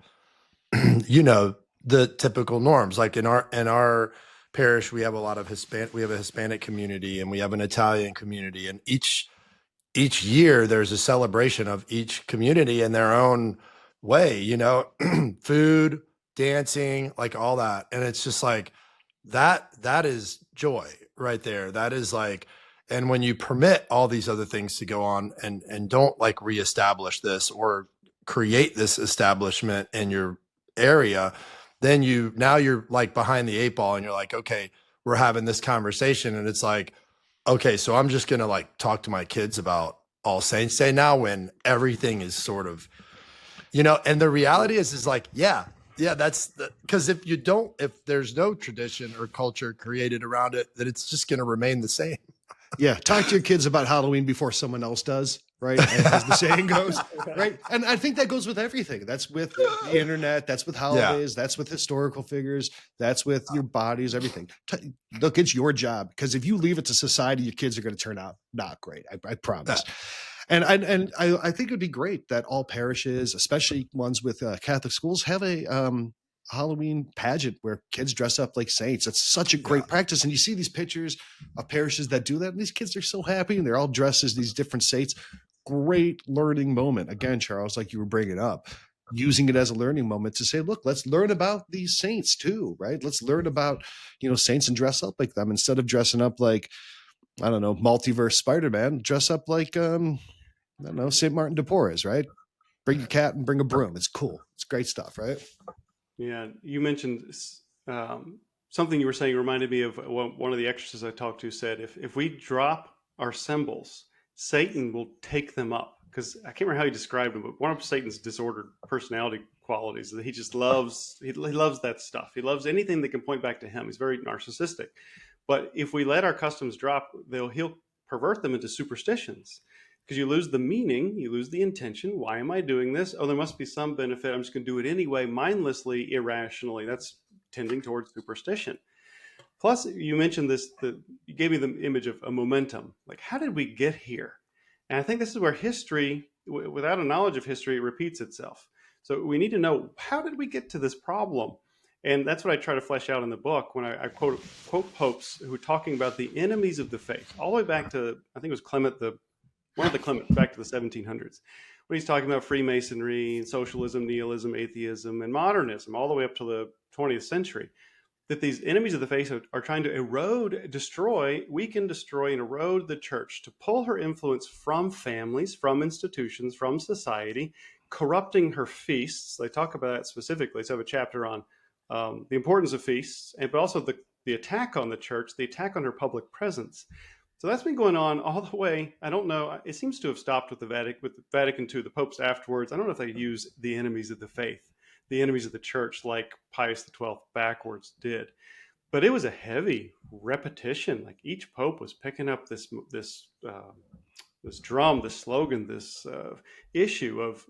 the typical norms. Like in our parish, we have a lot of Hispanic community and we have an Italian community, and each year there's a celebration of each community in their own way, food, dancing, like all that. And it's just like that is joy right there. That is like, and when you permit all these other things to go on and don't like reestablish this or create this establishment in your area, then now you're like behind the 8 ball and you're like, okay, we're having this conversation. And it's like, okay, so I'm just going to like talk to my kids about All Saints Day now when everything is sort of, and the reality is like, yeah, that's because if there's no tradition or culture created around it, then it's just going to remain the same. Yeah. Talk to your kids about Halloween before someone else does. Right. As the saying goes. Right. And I think that goes with everything. That's with the internet. That's with holidays. Yeah. That's with historical figures. That's with your bodies, everything. Look, it's your job, because if you leave it to society, your kids are going to turn out not great. I promise. And I think it would be great that all parishes, especially ones with Catholic schools, have a Halloween pageant where kids dress up like saints. It's such a great practice. And you see these pictures of parishes that do that, and these kids are so happy and they're all dressed as these different saints. Great learning moment. Again, Charles, like you were bringing up, using it as a learning moment to say, look, let's learn about these saints too, right? Let's learn about, saints and dress up like them instead of dressing up like, I don't know, multiverse Spider-Man. Dress up like, I don't know, St. Martin de Porres, right? Bring your cat and bring a broom. It's cool. It's great stuff, right? Yeah, you mentioned something you were saying reminded me of one of the exorcists I talked to said, if we drop our symbols, Satan will take them up. Because I can't remember how he described them, but one of Satan's disordered personality qualities is that he just loves, he loves that stuff. He loves anything that can point back to him. He's very narcissistic. But if we let our customs drop, he'll pervert them into superstitions. Because you lose the meaning, you lose the intention. Why am I doing this? Oh, there must be some benefit. I'm just going to do it anyway, mindlessly, irrationally. That's tending towards superstition. Plus, you mentioned this, you gave me the image of a momentum. Like, how did we get here? And I think this is where history, without a knowledge of history, it repeats itself. So we need to know, how did we get to this problem? And that's what I try to flesh out in the book when I quote popes who are talking about the enemies of the faith, all the way back to, I think it was Clement, one of the Clements, back to the 1700s, when he's talking about Freemasonry, socialism, nihilism, atheism, and modernism, all the way up to the 20th century, that these enemies of the faith are trying to erode, destroy, weaken, destroy, and erode the church to pull her influence from families, from institutions, from society, corrupting her feasts. They talk about that specifically. So I have a chapter on the importance of feasts, but also the attack on the church, the attack on her public presence. So that's been going on all the way. I don't know. It seems to have stopped with the Vatican II, the popes afterwards. I don't know if they use the enemies of the faith, the enemies of the church, like Pius XII backwards did. But it was a heavy repetition. Like each pope was picking up this drum, this slogan, this issue of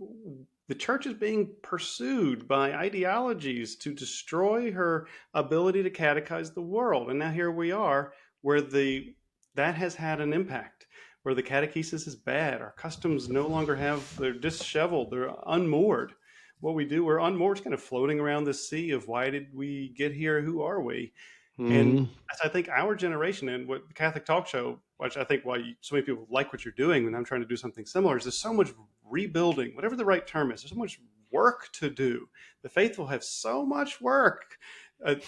the church is being pursued by ideologies to destroy her ability to catechize the world. And now here we are, where that has had an impact, where the catechesis is bad. Our customs no longer they're disheveled, they're unmoored. What we do, we're unmoored, kind of floating around the sea of why did we get here? Who are we? Mm-hmm. And I think our generation, and what the Catholic Talk Show, which I think why so many people like what you're doing, and I'm trying to do something similar, is there's so much rebuilding, whatever the right term is. There's so much work to do. The faithful have so much work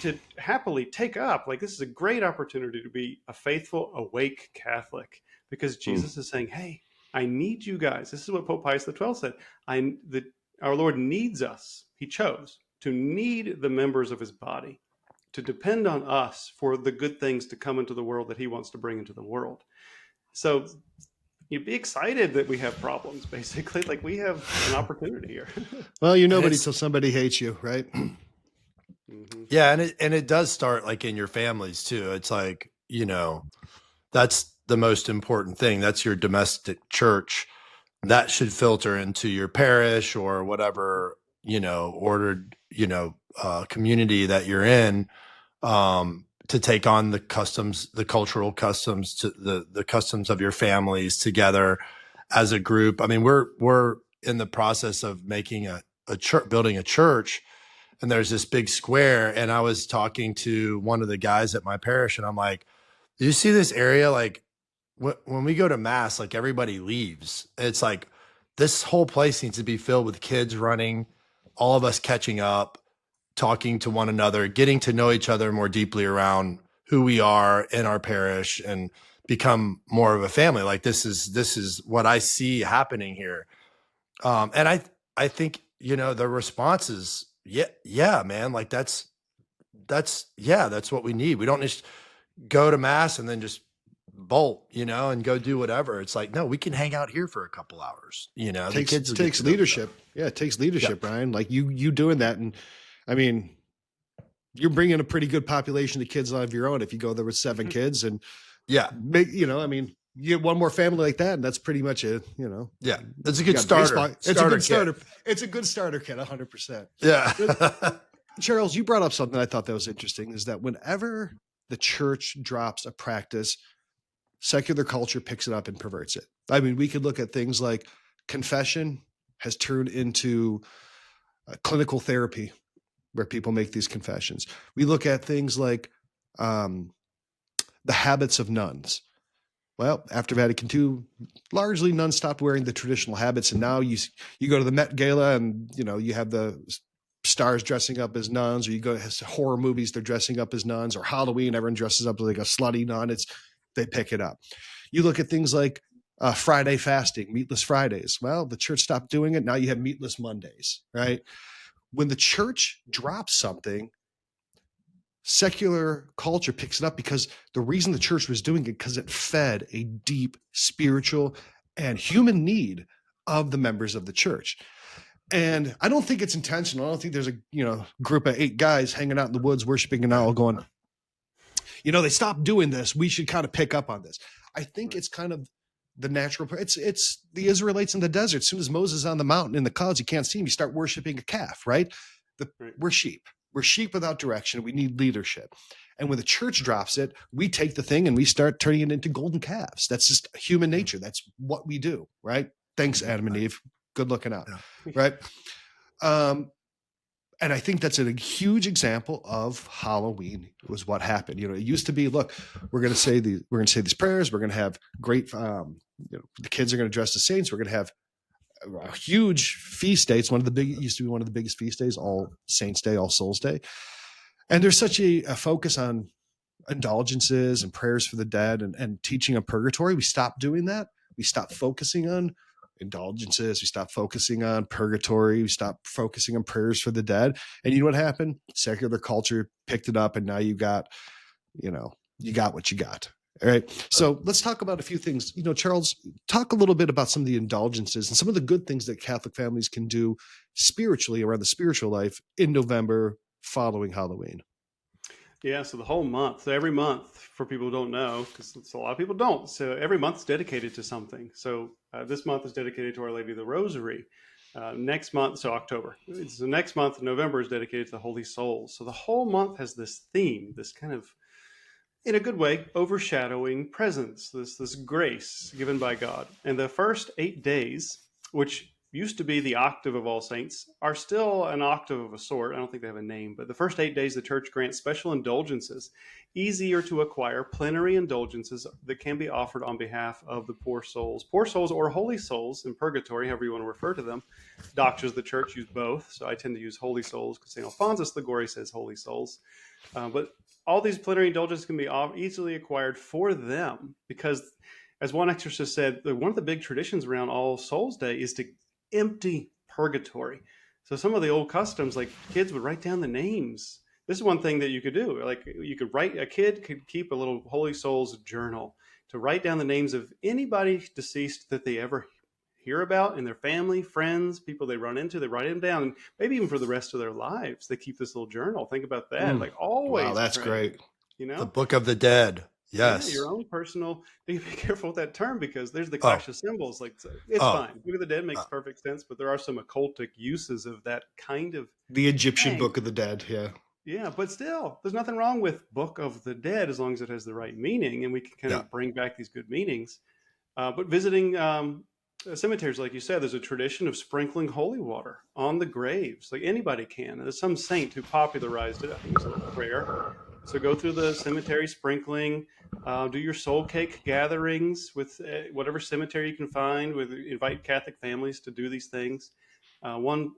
to happily take up. Like, this is a great opportunity to be a faithful, awake Catholic, because Jesus is saying, hey, I need you guys. This is what Pope Pius XII said. Our Lord needs us. He chose to need the members of his body, to depend on us for the good things to come into the world that he wants to bring into the world. So you'd be excited that we have problems, basically. Like, we have an opportunity here. Well, you're nobody till somebody hates you, right? Mm-hmm. Yeah, and it does start like in your families too. It's like, that's the most important thing. That's your domestic church. That should filter into your parish or whatever, ordered, community that you're in, to take on the customs, the cultural customs, to the customs of your families together as a group. I mean, we're in the process of making a church, building a church, and there's this big square. And I was talking to one of the guys at my parish, and I'm like, do you see this area? Like, when we go to mass, like, everybody leaves. It's like, this whole place needs to be filled with kids running, all of us catching up, talking to one another, getting to know each other more deeply around who we are in our parish and become more of a family. Like this is what I see happening here. And I think, the response is, yeah, man, like that's what we need. We don't just go to mass and then just bolt, and go do whatever. It's like, no, we can hang out here for a couple hours, the kids will get takes to know leadership. Yeah, it takes leadership, Brian. Like you doing that. And I mean, you're bringing a pretty good population of kids out of your own. If you go there with 7 kids and Yeah. I mean, you get one more family like that, and that's pretty much it. Yeah. That's a good starter. It's a good starter. It's a good starter kit, 100%. Yeah. Charles, you brought up something I thought that was interesting, is that whenever the church drops a practice, secular culture picks it up and perverts it. I mean, we could look at things like confession has turned into clinical therapy where people make these confessions. We look at things like the habits of nuns. Well, after Vatican II, largely nuns stopped wearing the traditional habits, and now you go to the Met Gala and you have the stars dressing up as nuns, or you go to horror movies, they're dressing up as nuns, or Halloween, everyone dresses up like a slutty nun. They pick it up. You look at things like Friday fasting, meatless Fridays. Well, the church stopped doing it. Now you have meatless Mondays, right? When the church drops something, secular culture picks it up, because the reason the church was doing it, because it fed a deep spiritual and human need of the members of the church. And I don't think it's intentional. I don't think there's a group of 8 guys hanging out in the woods worshiping an owl going, they stopped doing this, we should kind of pick up on this. I think it's kind of the natural. It's the Israelites in the desert. As soon as Moses is on the mountain in the clouds, you can't see him, you start worshiping a calf, right? We're sheep. We're sheep without direction. We need leadership. And when the church drops it, we take the thing and we start turning it into golden calves. That's just human nature. That's what we do, right? Thanks, Adam and Eve. Good looking out, right? And I think that's a huge example of Halloween was what happened. It used to be, look, we're going to say these prayers. We're going to have great, the kids are going to dress as saints. We're going to have a huge feast day. It's used to be one of the biggest feast days, All Saints Day, All Souls Day. And there's such a focus on indulgences and prayers for the dead and teaching of purgatory. We stopped doing that. We stopped focusing on indulgences. We stopped focusing on purgatory. We stopped focusing on prayers for the dead. And you know what happened? Secular culture picked it up, and now you got what you got. All right. So let's talk about a few things. Charles, talk a little bit about some of the indulgences and some of the good things that Catholic families can do spiritually around the spiritual life in November following Halloween. Yeah, so the whole month, so every month, for people who don't know, because a lot of people don't, so every month is dedicated to something. So this month is dedicated to Our Lady of the Rosary. Next month, so October. So next month, November, is dedicated to the Holy Souls. So the whole month has this theme, this kind of, in a good way, overshadowing presence, this grace given by God. And the first 8 days, which used to be the octave of All Saints, are still an octave of a sort. I don't think they have a name, but the first 8 days the church grants special indulgences, easier to acquire plenary indulgences that can be offered on behalf of the poor souls or holy souls in purgatory, however you want to refer to them. Doctors of the church use both, so I tend to use holy souls because St. Alphonsus Liguori says holy souls. But all these plenary indulgences can be easily acquired for them because, as one exorcist said, one of the big traditions around All Souls Day is to empty purgatory. So some of the old customs, like kids would write down the names. This is one thing that you could do. Like a kid could keep a little Holy Souls journal to write down the names of anybody deceased that they ever hear about in their family, friends, people they run into. They write them down, and maybe even for the rest of their lives, they keep this little journal. Think about that. Like always. Wow, that's great. The Book of the Dead. Yes. Yeah, your own personal. You be careful with that term because there's the clash of symbols. Like it's fine. Book of the Dead makes perfect sense, but there are some occultic uses of that kind of the Egyptian Book of the Dead. Yeah. Yeah, but still, there's nothing wrong with Book of the Dead as long as it has the right meaning, and we can kind of bring back these good meanings. But visiting cemeteries, like you said, there's a tradition of sprinkling holy water on the graves. Like anybody can. There's some saint who popularized it. I think it's a prayer. So go through the cemetery sprinkling, do your soul cake gatherings with whatever cemetery you can find. Invite Catholic families to do these things. One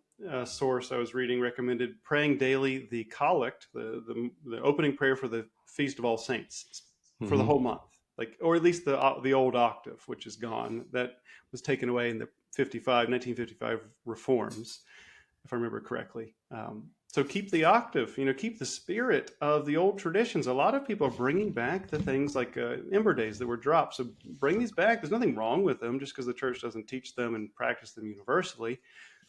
source I was reading recommended praying daily the collect, the opening prayer for the Feast of All Saints for the whole month, like, or at least the old octave, which is gone. That was taken away in the 1955 reforms, if I remember correctly. So keep the octave, keep the spirit of the old traditions. A lot of people are bringing back the things like Ember Days that were dropped. So bring these back. There's nothing wrong with them just because the church doesn't teach them and practice them universally.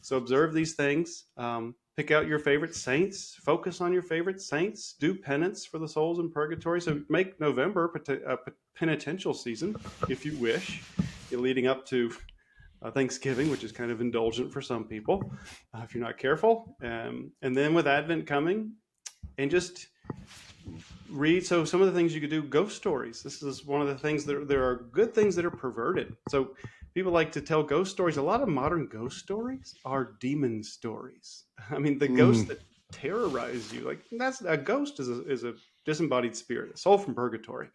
So observe these things. Pick out your favorite saints. Focus on your favorite saints. Do penance for the souls in purgatory. So make November a penitential season, if you wish, leading up to Thanksgiving, which is kind of indulgent for some people, if you're not careful. And then with Advent coming, and just read. So some of the things you could do, ghost stories. This is one of the things that there are good things that are perverted. So people like to tell ghost stories. A lot of modern ghost stories are demon stories. I mean, the ghosts that terrorize you, like that's a ghost is a disembodied spirit, a soul from purgatory.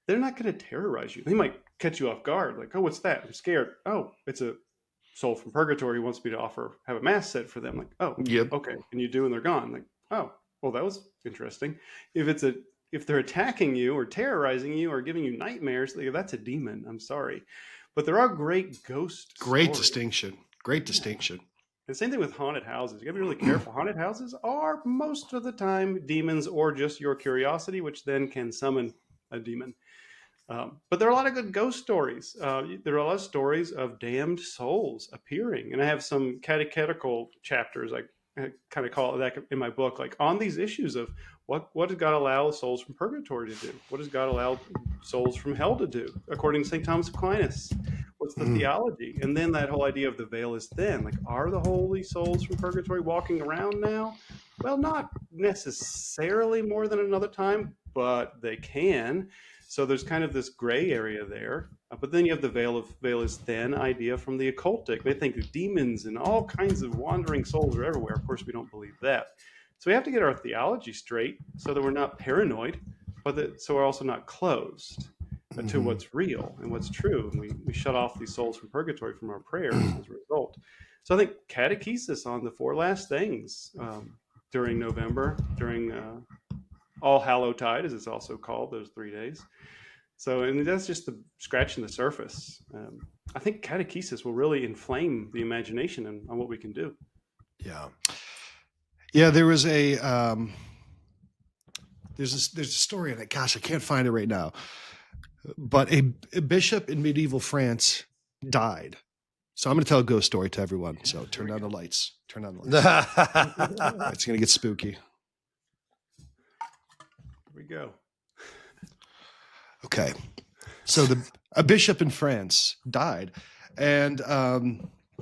They're not going to terrorize you. They might catch you off guard. Like, oh, what's that? I'm scared. Oh, it's a soul from purgatory who wants me to have a mass said for them. Like, oh, Yep. okay. And you do, and they're gone. Like, oh, well, that was interesting. If they're attacking you or terrorizing you or giving you nightmares, that's a demon. I'm sorry. But there are great ghost Great stories. distinction. Great distinction. The same thing with haunted houses. You got to be really careful. Haunted houses are most of the time demons or just your curiosity, which then can summon a demon. But there are a lot of good ghost stories. There are a lot of stories of damned souls appearing. And I have some catechetical chapters, I kind of call it that in my book, like on these issues of what does God allow souls from purgatory to do? What does God allow souls from hell to do? According to St. Thomas Aquinas, what's the theology? And then that whole idea of the veil is thin. Like, are the holy souls from purgatory walking around now? Well, not necessarily more than another time, but they can. So there's kind of this gray area there. But then you have the veil is thin idea from the occultic. They think demons and all kinds of wandering souls are everywhere. Of course, we don't believe that. So we have to get our theology straight so that we're not paranoid, so we're also not closed to what's real and what's true. And we shut off these souls from purgatory from our prayers as a result. So I think catechesis on the 4 last things during November, during All Hallowtide, as it's also called, those 3 days. So, and that's just scratching the surface. I think catechesis will really inflame the imagination on what we can do. Yeah. Yeah, there was there's a story in it. Gosh, I can't find it right now. But a bishop in medieval France died. So I'm going to tell a ghost story to everyone. So turn down the lights. Turn on the lights. It's going to get spooky. Here we go. Okay. So a bishop in France died, and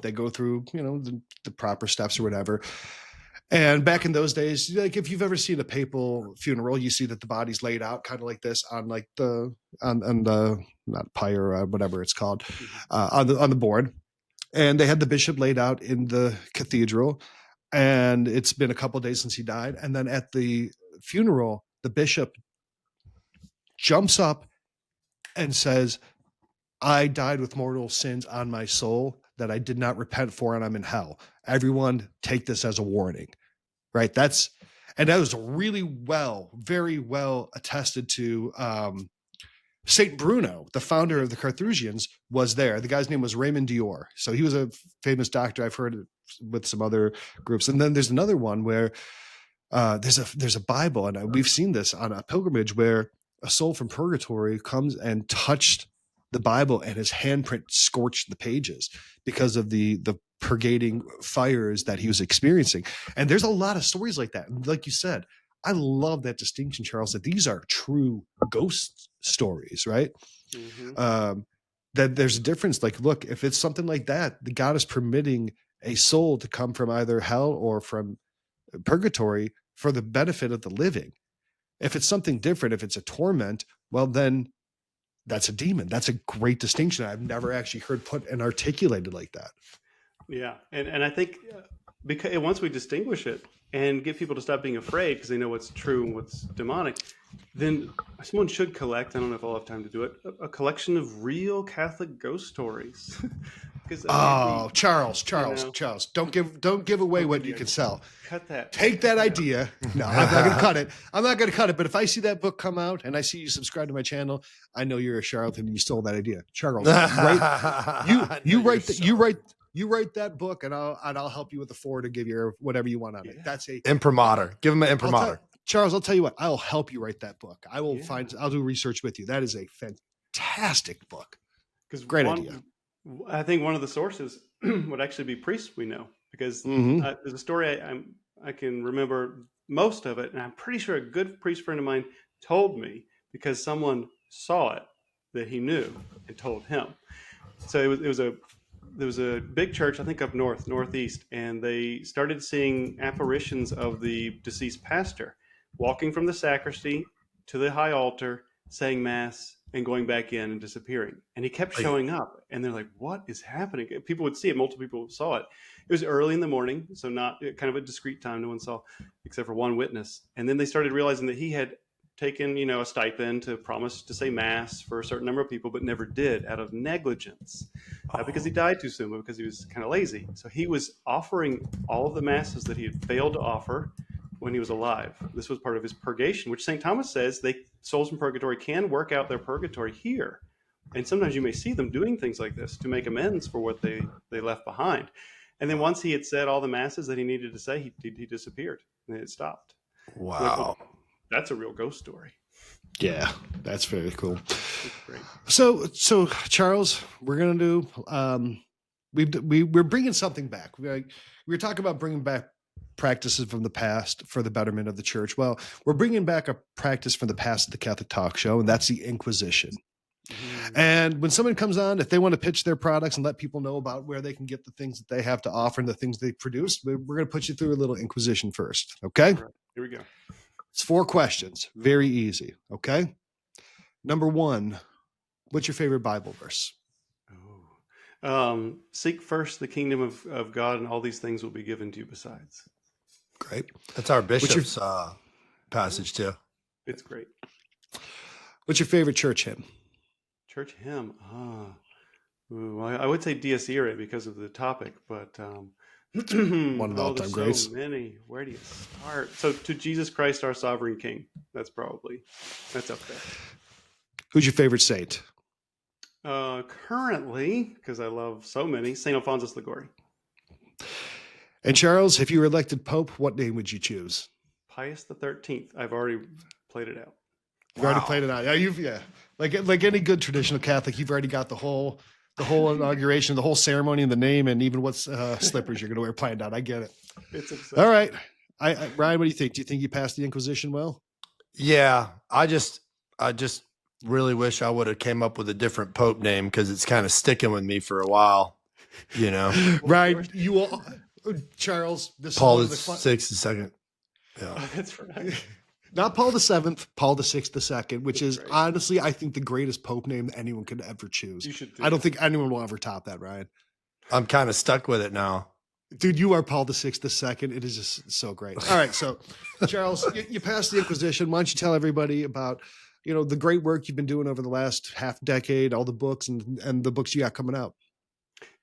they go through, the proper steps or whatever. And back in those days, like if you've ever seen a papal funeral, you see that the body's laid out kind of like this on like on the not pyre or whatever it's called on the board. And they had the bishop laid out in the cathedral, and it's been a couple of days since he died. And then at the funeral, the bishop jumps up and says, "I died with mortal sins on my soul that I did not repent for, and I'm in hell. Everyone take this as a warning." Right? That was really very well attested to. Saint Bruno, the founder of the Carthusians, was there. The guy's name was Raymond Dior. So he was a famous doctor. I've heard with some other groups. And then there's another one where there's a Bible, and we've seen this on a pilgrimage where a soul from purgatory comes and touched the Bible, and his handprint scorched the pages because of the purgating fires that he was experiencing. And there's a lot of stories like that. And like you said, I love that distinction, Charles, that these are true ghost stories, right? Mm-hmm. That there's a difference. Like, look, if it's something like that, the God is permitting a soul to come from either hell or from purgatory for the benefit of the living. If it's something different, if it's a torment, well, then that's a demon. That's a great distinction. I've never actually heard put and articulated like that. Yeah. And I think because once we distinguish it and get people to stop being afraid because they know what's true and what's demonic, then someone should collect, I don't know if I'll have time to do it, a collection of real Catholic ghost stories. because Oh, Charles, know, Charles, don't give away what you can sell. cut that. Take that idea. No, I'm not going to cut it. I'm not going to cut it. But if I see that book come out and I see you subscribe to my channel, I know you're a charlatan and you stole that idea. Charles, you write that book and I'll help you with the forward to give you whatever you want on it. That's a imprimatur. Give him an imprimatur. Charles, I'll tell you what, I'll help you write that book. I'll do research with you. That is a fantastic book. Great idea. I think one of the sources would actually be priests we know, because there's a story I can remember most of it, and I'm pretty sure a good priest friend of mine told me because someone saw it that he knew and told him. So there was a big church, I think up northeast, and they started seeing apparitions of the deceased pastor walking from the sacristy to the high altar, saying mass, and going back in and disappearing. And he kept showing up, and they're like, what is happening? People would see it. Multiple people saw it. It was early in the morning, so not kind of a discreet time. No one saw except for one witness. And then they started realizing that he had taken, a stipend to promise to say mass for a certain number of people, but never did out of negligence. Not because he died too soon, but because he was kind of lazy. So he was offering all of the masses that he had failed to offer when he was alive. This was part of his purgation, which St. Thomas says souls in purgatory can work out their purgatory here. And sometimes you may see them doing things like this to make amends for what they left behind. And then once he had said all the masses that he needed to say, he disappeared and it stopped. Wow. That's a real ghost story. Yeah, that's very cool. That's great. So Charles, we're going to do, we're bringing something back. We were talking about bringing back practices from the past for the betterment of the church. Well, we're bringing back a practice from the past of the Catholic Talk Show, and that's the Inquisition. Mm-hmm. And when someone comes on, if they want to pitch their products and let people know about where they can get the things that they have to offer and the things they produce, we're going to put you through a little Inquisition first. Okay. Right. Here we go. It's 4 questions. Very easy. Okay. Number 1, what's your favorite Bible verse? Seek first the kingdom of God, and all these things will be given to you besides. Great. That's our bishop's passage too. It's great. What's your favorite church hymn? Church hymn. I would say Dies Irae because of the topic, but one of the all-time greats. So many. Where do you start? So, to Jesus Christ, our sovereign King. That's up there. Who's your favorite saint? Currently, because I love so many, Saint Alphonsus Liguori. And Charles, if you were elected Pope, what name would you choose? Pius XIII. I've already played it out. You've already played it out. Yeah, like any good traditional Catholic, you've already got the whole inauguration, the whole ceremony, and the name, and even what slippers you're going to wear planned out. I get it. It's exciting. All right, Ryan, what do you think? Do you think you passed the Inquisition well? Yeah, I just really wish I would have came up with a different Pope name because it's kind of sticking with me for a while. Ryan, you all, Charles. This Paul the Sixth, the second. Yeah, that's right. Not Paul the Seventh, Paul the Sixth, the second, which is honestly, I think, the greatest Pope name anyone could ever choose. I don't think anyone will ever top that, Ryan. I'm kind of stuck with it now. Dude, you are Paul the Sixth, the second. It is just so great. All right, so Charles, you passed the Inquisition. Why don't you tell everybody about the great work you've been doing over the last half decade, all the books and the books you got coming out?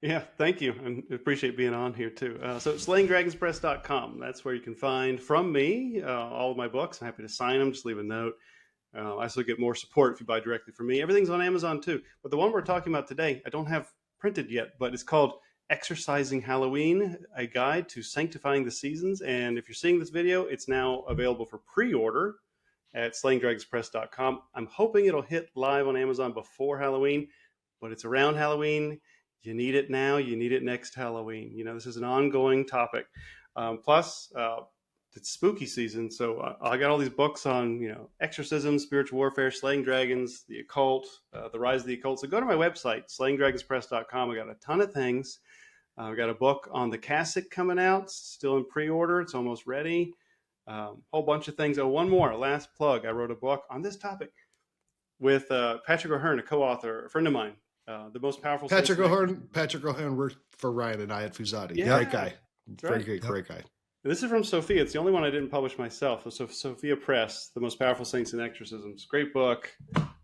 Yeah, thank you. I appreciate being on here too. So slayingdragonspress.com. That's where you can find from me all of my books. I'm happy to sign them. Just leave a note. I also get more support if you buy directly from me. Everything's on Amazon too. But the one we're talking about today, I don't have printed yet, but it's called Exorcising Halloween, a guide to sanctifying the seasons. And if you're seeing this video, it's now available for pre-order at slayingdragonspress.com. I'm hoping it'll hit live on Amazon before Halloween, but it's around Halloween. You need it now. You need it next Halloween. This is an ongoing topic. Plus, it's spooky season. So I got all these books on, exorcism, spiritual warfare, slaying dragons, the occult, the rise of the occult. So go to my website, slayingdragonspress.com. I got a ton of things. I got a book on the cassock coming out, still in pre-order. It's almost ready. Whole bunch of things. Oh, one more, last plug. I wrote a book on this topic with Patrick O'Hearn, a co-author, a friend of mine. The most powerful. Patrick O'Hearn worked for Ryan and I at Fusati. Yeah, great guy. Right. Great guy. This is from Sophia. It's the only one I didn't publish myself. So Sophia Press, The Most Powerful Saints in Exorcisms. Great book.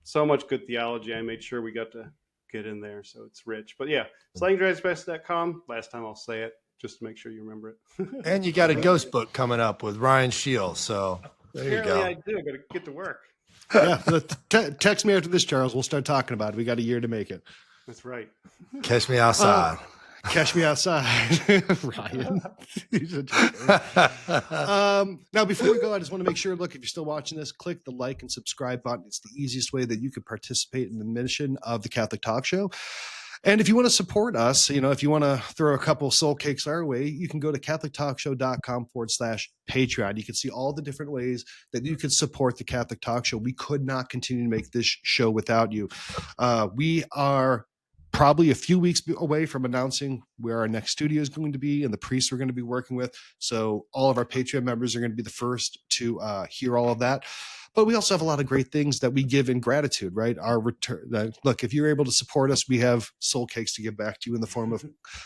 So much good theology. I made sure we got to get in there. So it's rich. But yeah, slangdragsbest.com. Last time I'll say it just to make sure you remember it. And you got a ghost book coming up with Ryan Shields. So there you Apparently go. I do. I got to get to work. Yeah, text me after this, Charles. We'll start talking about it. We got a year to make it. That's right. Catch me outside. Catch me outside, Ryan. Now, before we go, I just want to make sure, look, if you're still watching this, click the like and subscribe button. It's the easiest way that you could participate in the mission of the Catholic Talk Show. And if you want to support us, if you want to throw a couple soul cakes our way, you can go to catholictalkshow.com/Patreon. You can see all the different ways that you could support the Catholic Talk Show. We could not continue to make this show without you. We are probably a few weeks away from announcing where our next studio is going to be and the priests we're going to be working with. So all of our Patreon members are going to be the first to hear all of that. But we also have a lot of great things that we give in gratitude, right? Our return. Look, if you're able to support us, we have soul cakes to give back to you in the form of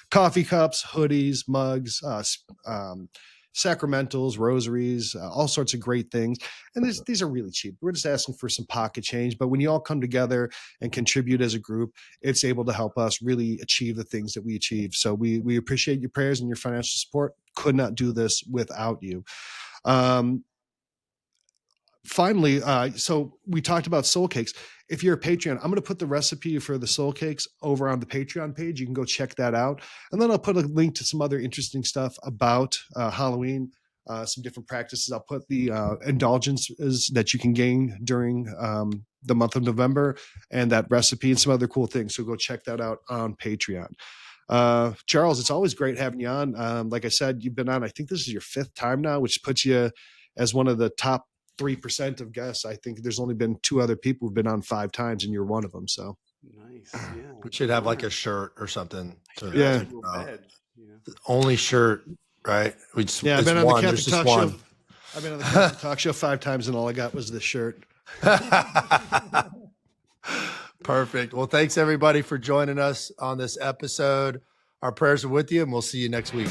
coffee cups, hoodies, mugs, sacramentals, rosaries, all sorts of great things. And these are really cheap. We're just asking for some pocket change. But when you all come together and contribute as a group, it's able to help us really achieve the things that we achieve. So we appreciate your prayers and your financial support. Could not do this without you. Finally, so we talked about soul cakes. If you're a Patreon, I'm going to put the recipe for the soul cakes over on the Patreon page. You can go check that out. And then I'll put a link to some other interesting stuff about Halloween, some different practices. I'll put the indulgences that you can gain during the month of November and that recipe and some other cool things. So go check that out on Patreon. Charles, it's always great having you on. Like I said, you've been on, I think this is your 5th time now, which puts you as one of the top 3% of guests. I think there's only been 2 other people who've been on 5 times, and you're one of them. So Nice. Yeah. We should have like a shirt or something. Yeah. Only shirt, right? We just, yeah, I've it's been on one. the There's Catholic just Talk one. Show. I've been on the Catholic Talk Show 5 times, and all I got was this shirt. Perfect. Well, thanks everybody for joining us on this episode. Our prayers are with you, and we'll see you next week.